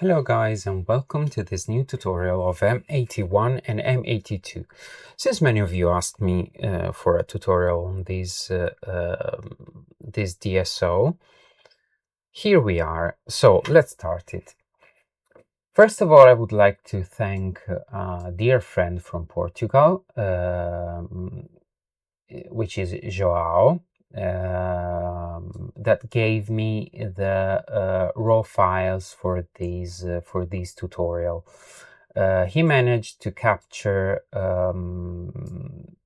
Hello guys, and welcome to this new tutorial of M81 and M82. Since many of you asked me for a tutorial on this DSO, here we are. So let's start it. First of all, I would like to thank a dear friend from Portugal, which is João, that gave me the raw files for this tutorial. He managed to capture around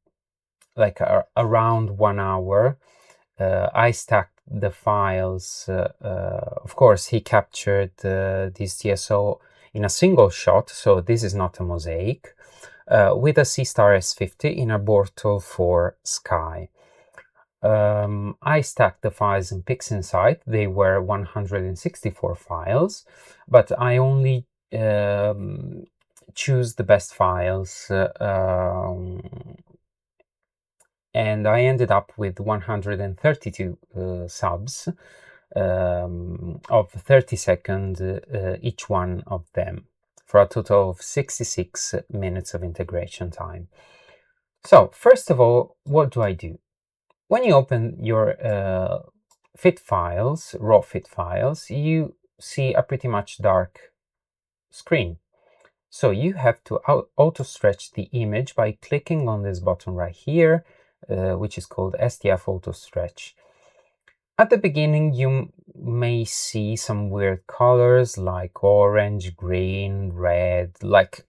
1 hour. I stacked the files. Of course, he captured this DSO in a single shot, so this is not a mosaic, with a Seestar S50 in a Bortle for Sky. I stacked the files in PixInsight. They were 164 files, but I only choose the best files, and I ended up with 132 subs of 30 seconds each one of them, for a total of 66 minutes of integration time. So first of all, what do I do? When you open your fit files, raw fit files, you see a pretty much dark screen. So you have to auto stretch the image by clicking on this button right here, which is called STF auto stretch. At the beginning, you may see some weird colors like orange, green, red, like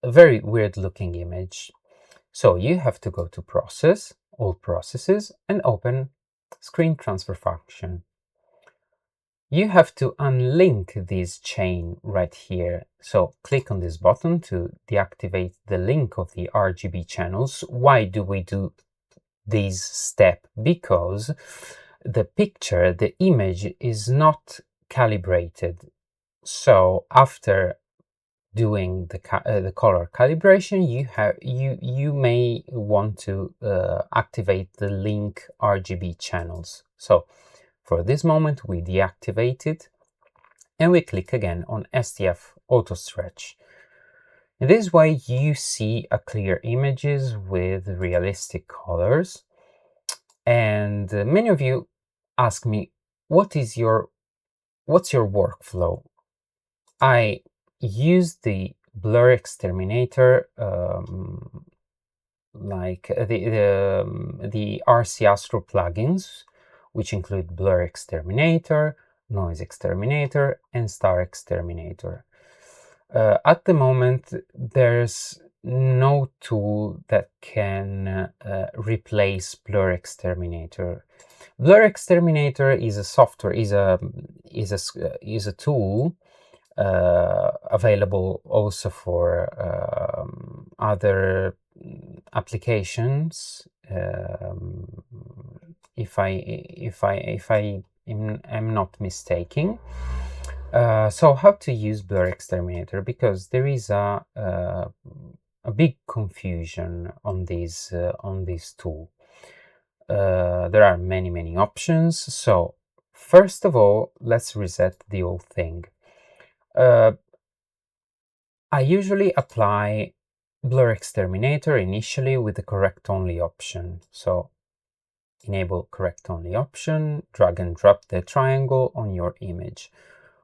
a very weird looking image. So you have to go to Process, All Processes, and open ScreenTransferFunction. You have to unlink this chain right here. So click on this button to deactivate the link of the RGB channels. Why do we do this step? Because the picture, the image is not calibrated. So after doing the color calibration, you may want to activate the link RGB channels. So for this moment, we deactivate it and we click again on STF auto stretch. In this way, you see a clear images with realistic colors. And many of you ask me, what's your workflow? I use the BlurXTerminator, like the RC Astro plugins, which include BlurXTerminator, NoiseXTerminator, and StarXTerminator. At the moment, there's no tool that can replace BlurXTerminator. BlurXTerminator is a software, is a tool available also for other applications. If I am not mistaken. So how to use BlurXTerminator? Because there is a big confusion on this tool. There are many options. So first of all, let's reset the whole thing. I usually apply BlurXTerminator initially with the correct only option. So enable correct only option, drag and drop the triangle on your image.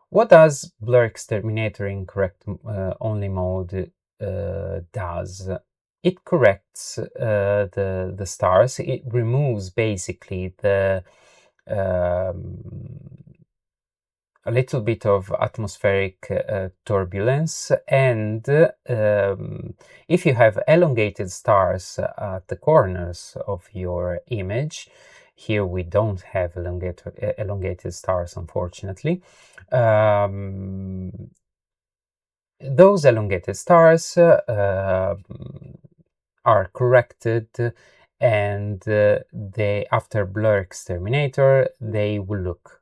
What does BlurXTerminator in correct only mode does? It corrects the stars. It removes basically the a little bit of atmospheric turbulence, and if you have elongated stars at the corners of your image, here we don't have elongated stars, unfortunately. Those elongated stars are corrected, and after BlurXTerminator, they will look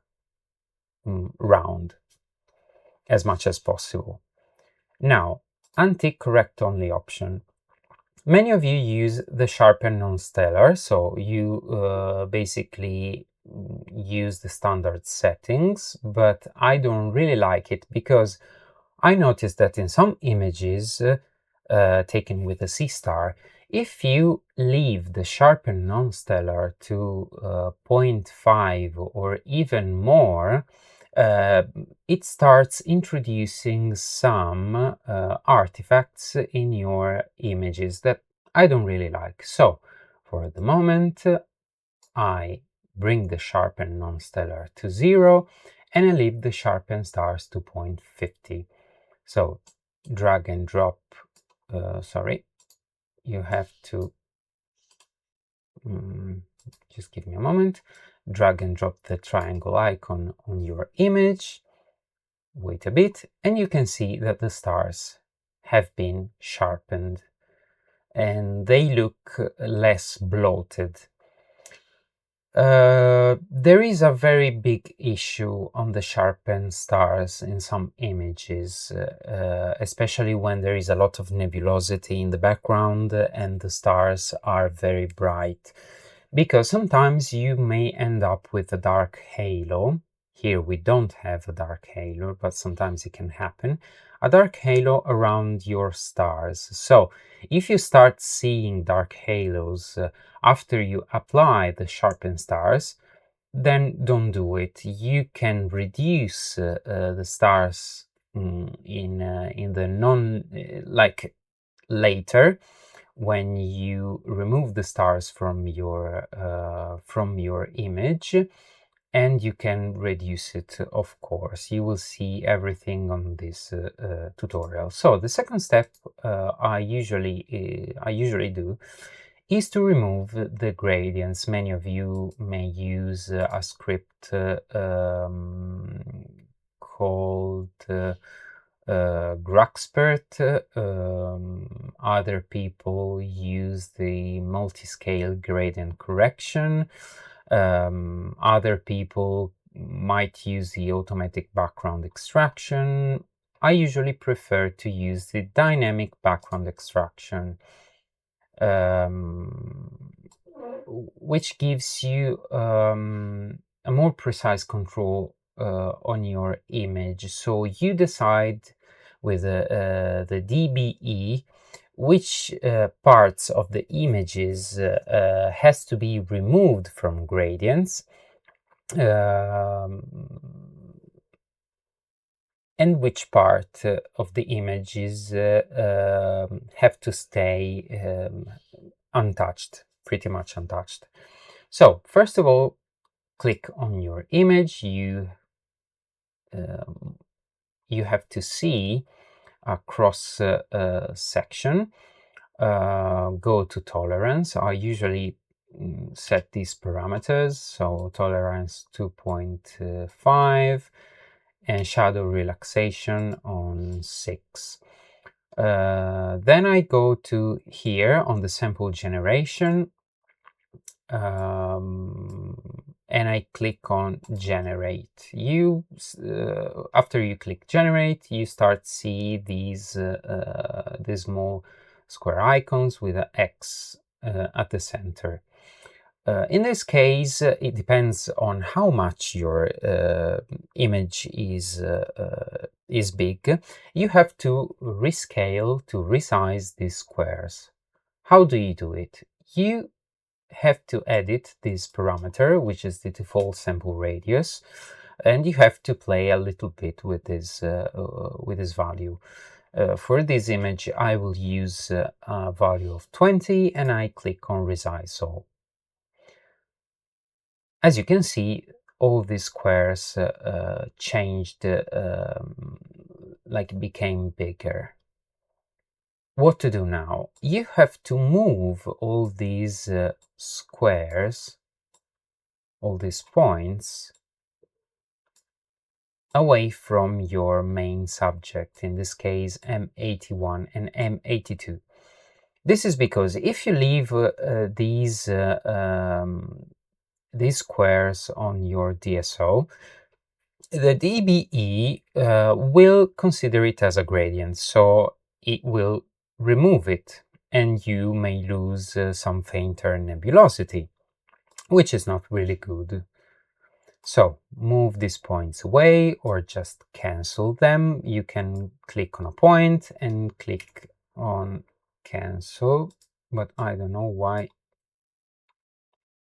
round as much as possible. Now, untick correct only option. Many of you use the sharpen non-stellar, so you basically use the standard settings, but I don't really like it because I noticed that in some images taken with a Seestar, if you leave the sharpen non-stellar to 0.5 or even more, it starts introducing some artifacts in your images that I don't really like. So for the moment, I bring the sharpen non-stellar to 0 and I leave the sharpen stars to 0.50. So drag and drop, sorry, you have to, just give me a moment, drag and drop the triangle icon on your image, wait a bit, and you can see that the stars have been sharpened and they look less bloated. There is a very big issue on the sharpened stars in some images, especially when there is a lot of nebulosity in the background and the stars are very bright, because sometimes you may end up with a dark halo. Here we don't have a dark halo, but sometimes it can happen. A dark halo around your stars. So if you start seeing dark halos after you apply the sharpen stars, then don't do it. You can reduce the stars in the like later when you remove the stars from your image, and you can reduce it, of course. You will see everything on this tutorial. So the second step I usually do is to remove the gradients. Many of you may use a script called Gruxpert. Other people use the multi-scale gradient correction. Other people might use the automatic background extraction. I usually prefer to use the dynamic background extraction, which gives you a more precise control on your image. So you decide with the DBE which parts of the images has to be removed from gradients, and which part of the images have to stay untouched, pretty much untouched. So first of all, click on your image. You have to see a cross section. Go to tolerance. I usually set these parameters, so tolerance 2.5 and shadow relaxation on 6. Then I go to here on the sample generation, and I click on generate. After you click generate, you start see these small square icons with an X at the center. In this case, it depends on how much your image is big. You have to rescale, to resize these squares. How do you do it? You have to edit this parameter, which is the default sample radius, and you have to play a little bit with this value. For this image, I will use a value of 20, and I click on resize all. As you can see, all these squares changed, like became bigger. What to do now? You have to move all these squares, all these points, away from your main subject, in this case M81 and M82. This is because if you leave these squares on your DSO, the DBE will consider it as a gradient, so it will remove it, and you may lose some fainter nebulosity, which is not really good. So move these points away or just cancel them. You can click on a point and click on cancel, but I don't know why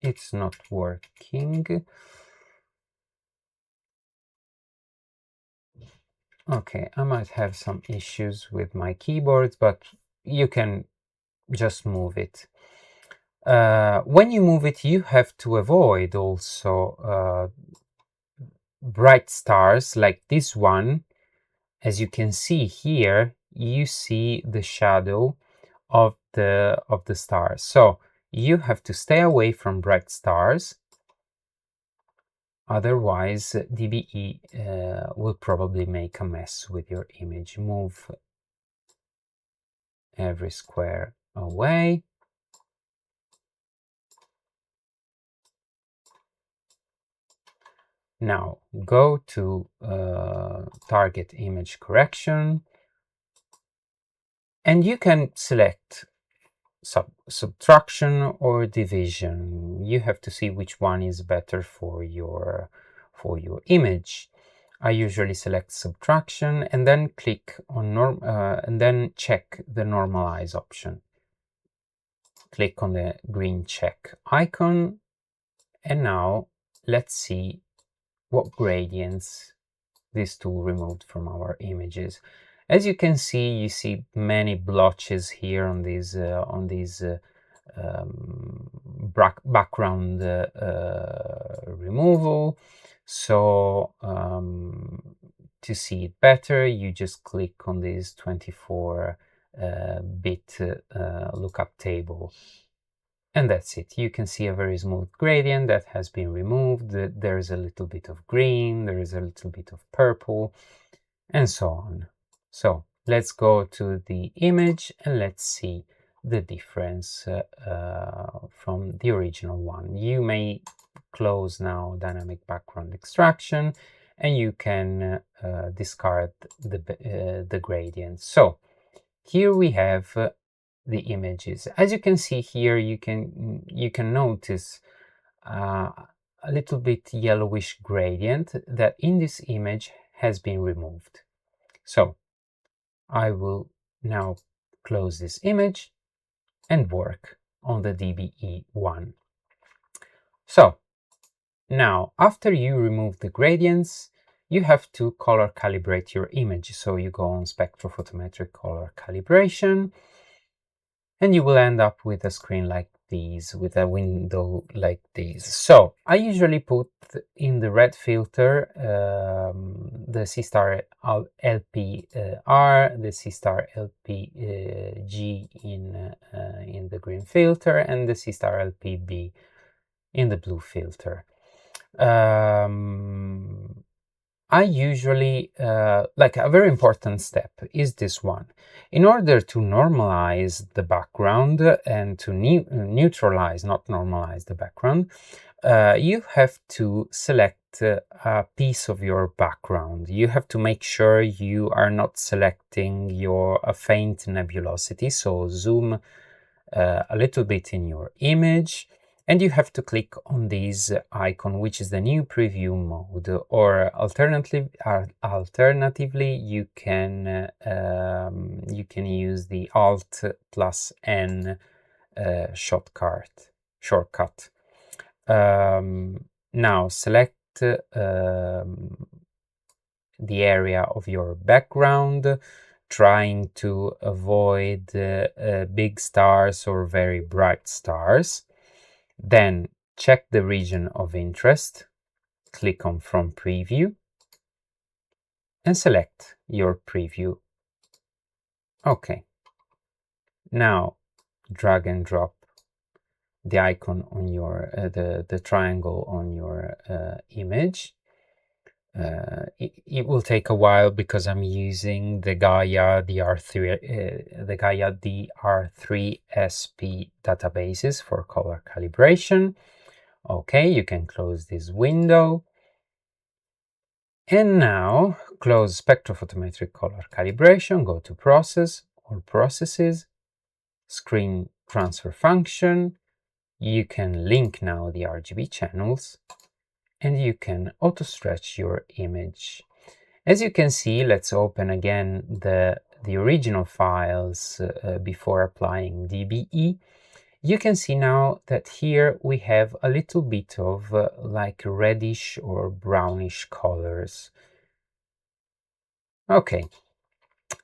it's not working. Okay, I might have some issues with my keyboard, but you can just move it. When you move it, you have to avoid also bright stars like this one. As you can see here, you see the shadow of the stars. So you have to stay away from bright stars. Otherwise, DBE will probably make a mess with your image. Move every square away. Now go to target image correction, and you can select subtraction or division. You have to see which one is better for your image. I usually select subtraction and then click on and then check the normalize option. Click on the green check icon, and now let's see what gradients this tool removed from our images. As you can see, you see many blotches here on these background removal. So to see it better, you just click on this 24-bit lookup table. And that's it. You can see a very smooth gradient that has been removed. There's a little bit of green, there is a little bit of purple, and so on. So let's go to the image and let's see the difference from the original one. You may close now Dynamic Background Extraction, and you can discard the gradient. So here we have the images. As you can see here, you can notice a little bit yellowish gradient that in this image has been removed. So I will now close this image and work on the DBE one. So now, after you remove the gradients, you have to color calibrate your image. So you go on SpectrophotometricColorCalibration, and you will end up with a screen like this, with a window like this. So I usually put in the red filter the Seestar LP-R, the Seestar LP-G in the green filter, and the Seestar LP-B in the blue filter. I usually, like a very important step is this one. In order to normalize the background and to neutralize, not normalize the background, you have to select a piece of your background. You have to make sure you are not selecting a faint nebulosity, so zoom a little bit in your image, and you have to click on this icon, which is the new preview mode, or alternatively you can use the Alt+N shortcut. Now select the area of your background, trying to avoid big stars or very bright stars. Then check the region of interest, click on From Preview, and select your preview. Okay. Now drag and drop the icon on your the triangle on your image. It will take a while because I'm using the Gaia DR3 SP databases for color calibration. Okay, you can close this window. And now close SpectrophotometricColorCalibration, go to Process or Processes, ScreenTransferFunction. You can link now the RGB channels, and you can auto stretch your image. As you can see, let's open again the original files before applying DBE. You can see now that here we have a little bit of like reddish or brownish colors. Okay,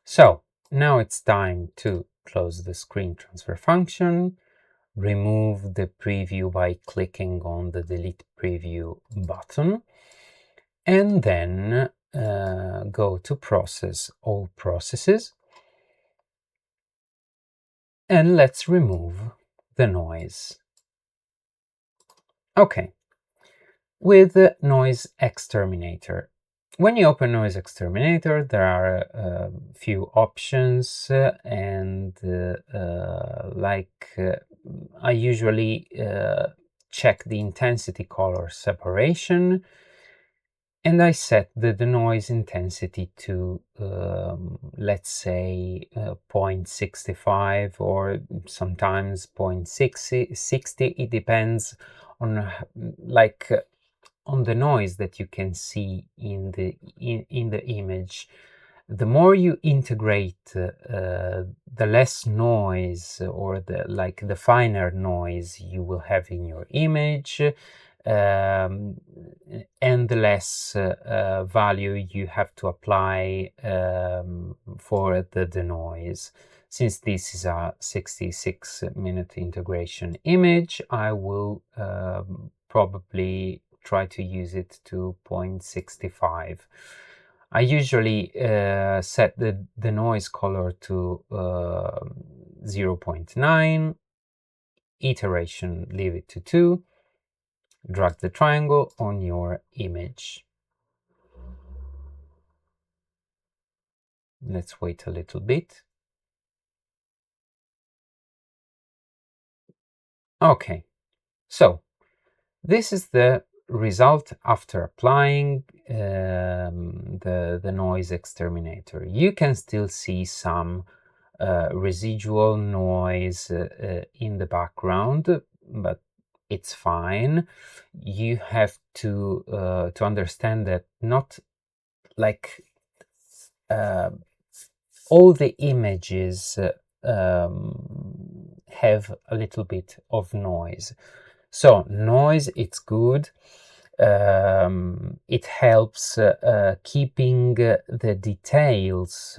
so now it's time to close the screen transfer function, remove the preview by clicking on the delete preview button, and then go to process all processes, and let's remove the noise. Okay, with NoiseXTerminator. When you open NoiseXTerminator, there are a few options, I usually check the intensity color separation, and I set the noise intensity to, let's say, 0.65 or sometimes 0.60. It depends on on the noise that you can see in the image. The more you integrate the less noise, or the finer noise you will have in your image, and the less value you have to apply for the noise. Since this is a 66-minute integration image, I will probably try to use it to 0.65. I usually set the noise color to 0.9, iteration leave it to 2, drag the triangle on your image. Let's wait a little bit. Okay, so this is the result after applying the NoiseXTerminator. You can still see some residual noise in the background, but it's fine. You have to understand that not like all the images have a little bit of noise. So noise, it's good. It helps keeping the details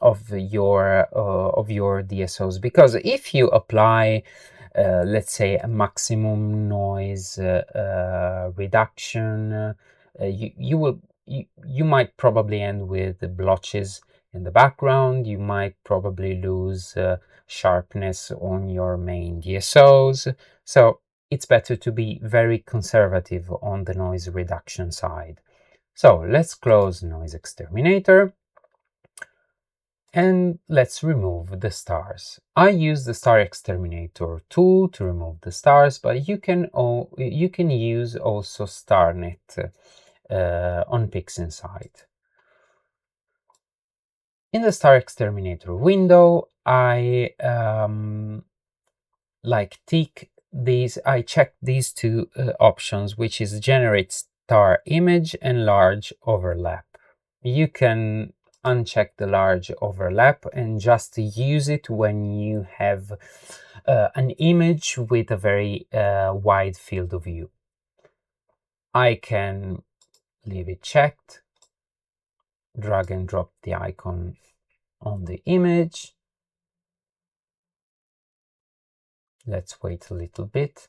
of your DSOs, because if you apply let's say a maximum noise reduction, you might probably end with the blotches in the background. You might probably lose sharpness on your main DSOs. So it's better to be very conservative on the noise reduction side. So let's close NoiseXTerminator, and let's remove the stars. I use the StarXTerminator tool to remove the stars, but you can use also StarNet on PixInsight. In the StarXTerminator window, I I check these two options, which is generate star image and large overlap. You can uncheck the large overlap and just use it when you have an image with a very wide field of view. I can leave it checked, drag and drop the icon on the image. Let's wait a little bit.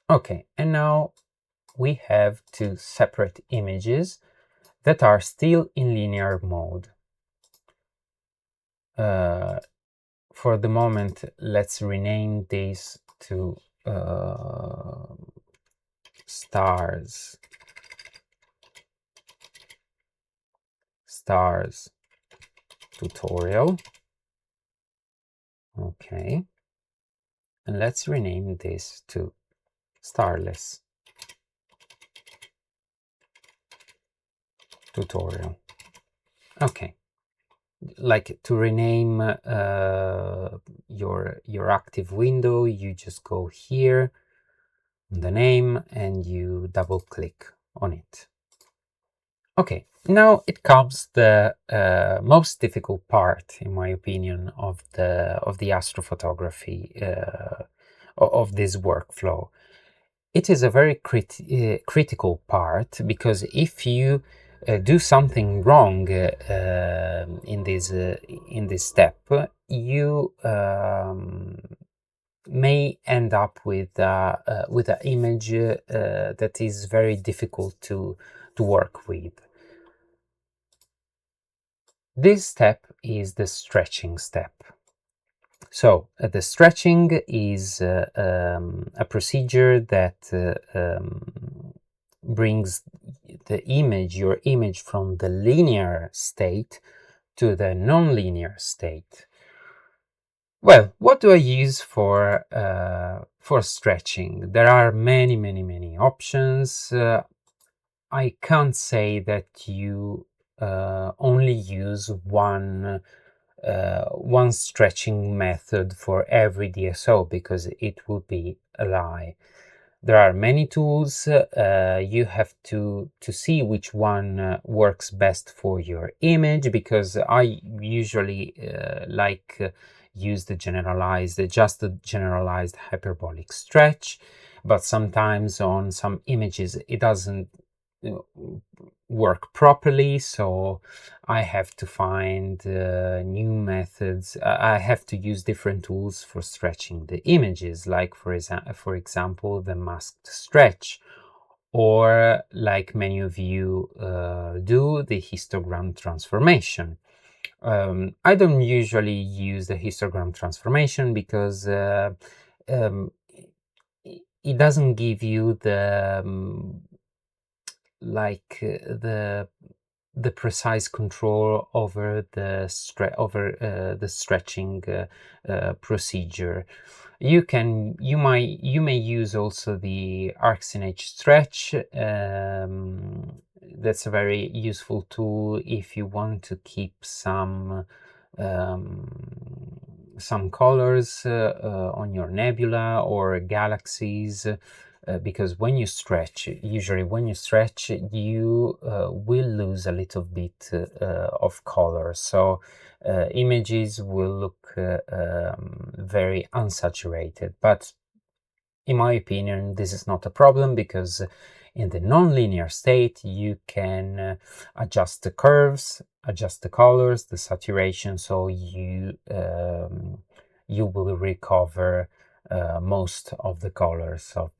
Okay, and now we have two separate images that are still in linear mode. For the moment, let's rename these to stars tutorial. Okay, and let's rename this to starless tutorial. Okay, like to rename your active window, you just go here on the name and you double click on it. Okay, now it comes the most difficult part, in my opinion, of the astrophotography of this workflow. It is a very critical part, because if you do something wrong in this step, you may end up with an image that is very difficult to work with. This step is the stretching step. So the stretching is a procedure that brings your image from the linear state to the non-linear state. Well, what do I use for stretching? There are many options. I can't say that you only use one stretching method for every DSO, because it would be a lie. There are many tools. You have to see which one works best for your image, because I usually use the generalized hyperbolic stretch, but sometimes on some images it doesn't work properly, so I have to find new methods. I have to use different tools for stretching the images, like for example the masked stretch, or like many of you do, the histogram transformation. I don't usually use the histogram transformation because it doesn't give you the the precise control over the stretching procedure. You may use also the ArcSynH stretch. That's a very useful tool if you want to keep some colors on your nebula or galaxies. Because when you stretch, usually when you stretch, you will lose a little bit of color. So images will look very unsaturated. But in my opinion, this is not a problem, because in the non-linear state, you can adjust the curves, adjust the colors, the saturation, so you will recover most of the colors of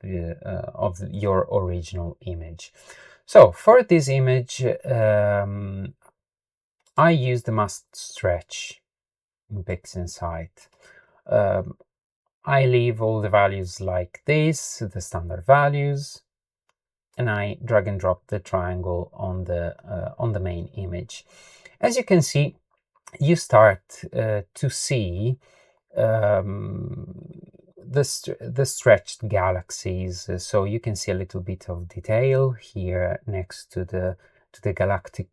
your original image. So for this image, I use the masked stretch in PixInsight. I leave all the values like this, the standard values, and I drag and drop the triangle on the main image. As you can see, you start to see the stretched galaxies. So you can see a little bit of detail here next to the galactic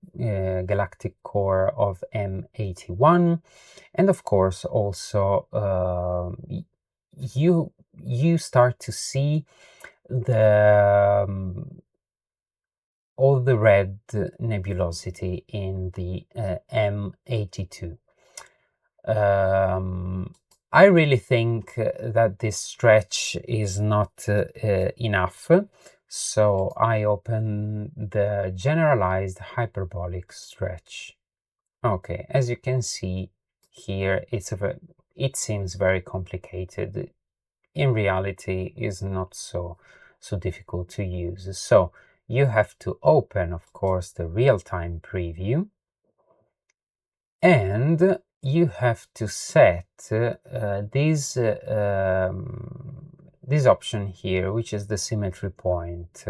core of M81, and of course also you start to see the all the red nebulosity in the M82. I really think that this stretch is not enough, so I open the generalized hyperbolic stretch. Okay, as you can see here, it seems very complicated. In reality, is not so difficult to use. So you have to open, of course, the real-time preview, and you have to set this option here, which is the symmetry point,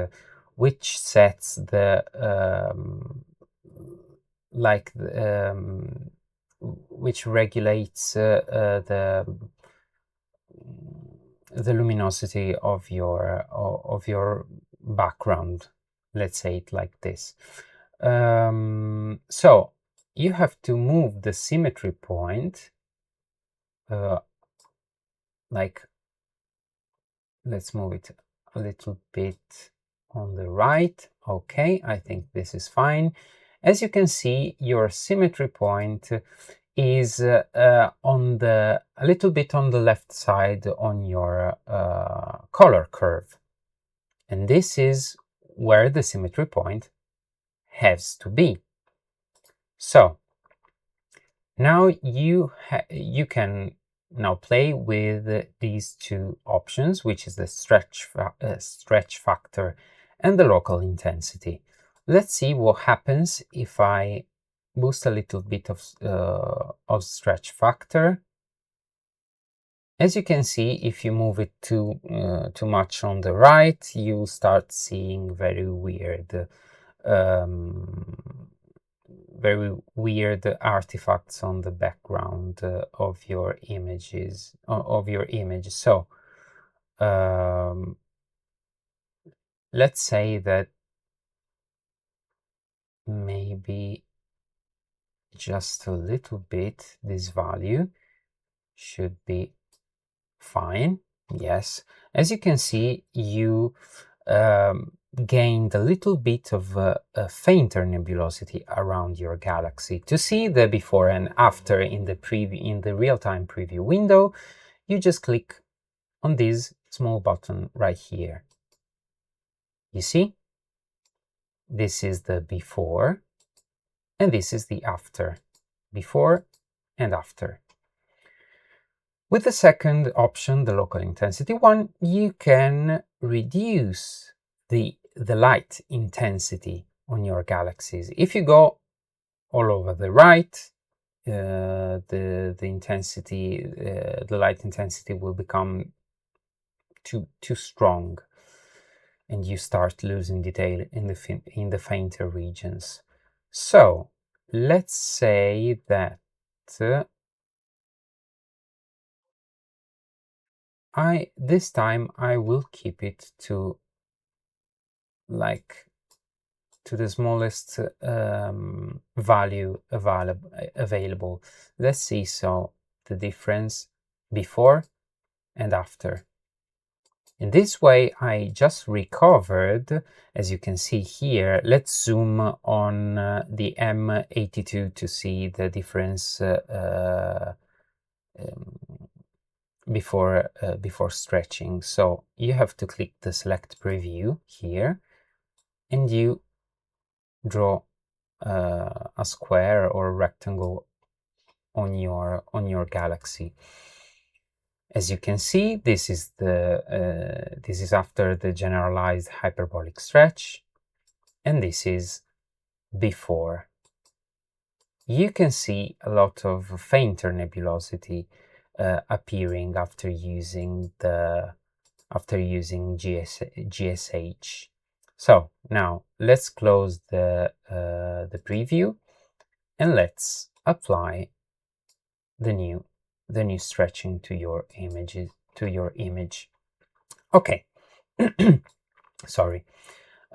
which sets the which regulates the luminosity of your background. Let's say it like this. So you have to move the symmetry point, like, let's move it a little bit on the right. Okay, I think this is fine. As you can see, your symmetry point is on a little bit on the left side on your color curve. And this is where the symmetry point has to be. So now you can now play with these two options, which is the stretch factor and the local intensity. Let's see what happens if I boost a little bit of stretch factor. As you can see, if you move it too much on the right, you start seeing very weird artifacts on the background of your images, of your image. So let's say that maybe just a little bit this value should be fine. Yes, as you can see, you gained a little bit of a fainter nebulosity around your galaxy. To see the before and after in the real-time preview window, you just click on this small button right here. You see, this is the before and this is the after. Before and after. With the second option, the local intensity one, you can reduce the light intensity on your galaxies. If you go all over the right, the intensity, the light intensity will become too strong, and you start losing detail in the fainter regions. So let's say that this time I will keep it to the smallest value available. Let's see, so the difference before and after. In this way, I just recovered, as you can see here. Let's zoom on the M82 to see the difference before stretching. So you have to click the select preview here, and you draw a square or a rectangle on your galaxy. As you can see, this is after the generalized hyperbolic stretch, and this is before. You can see a lot of fainter nebulosity appearing after using GSH. So now let's close the preview and let's apply the new stretching to your image. Okay. Sorry.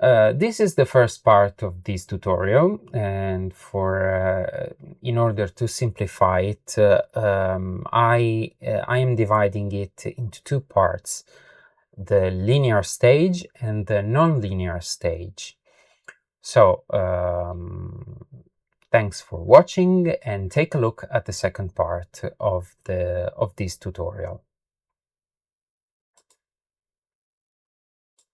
This is the first part of this tutorial, and in order to simplify it, I am dividing it into two parts: the linear stage and the non-linear stage. So thanks for watching, and take a look at the second part of this tutorial.